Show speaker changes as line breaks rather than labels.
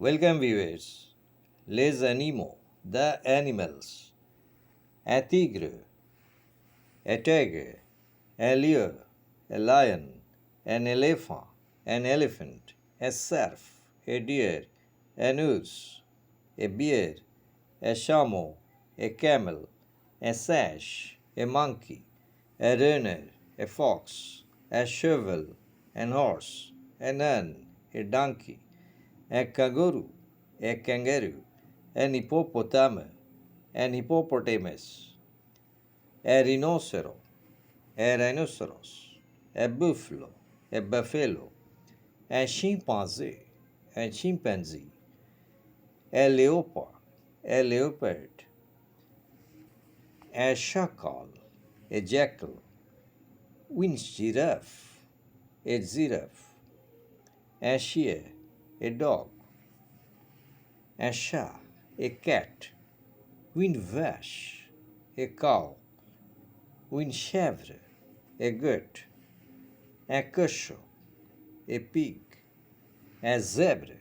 Welcome viewers. Les animaux, the animals. Un tigre, a tiger, a lion, a lion, an elephant, an elephant, a cerf, a deer, an ouse, a bear, a chameau, a camel, a sash, a monkey, a runner, a fox, a shovel, an horse, a nun, a donkey, a kangaroo, an hippopotamus, a rhinoceros, a buffalo, a chimpanzee, a leopard, a chacal, a jackal, a giraffe, a shear, a dog, a chat, a cat, vache, a cow, chèvre, a goat, a cochon, a pig, a zebra,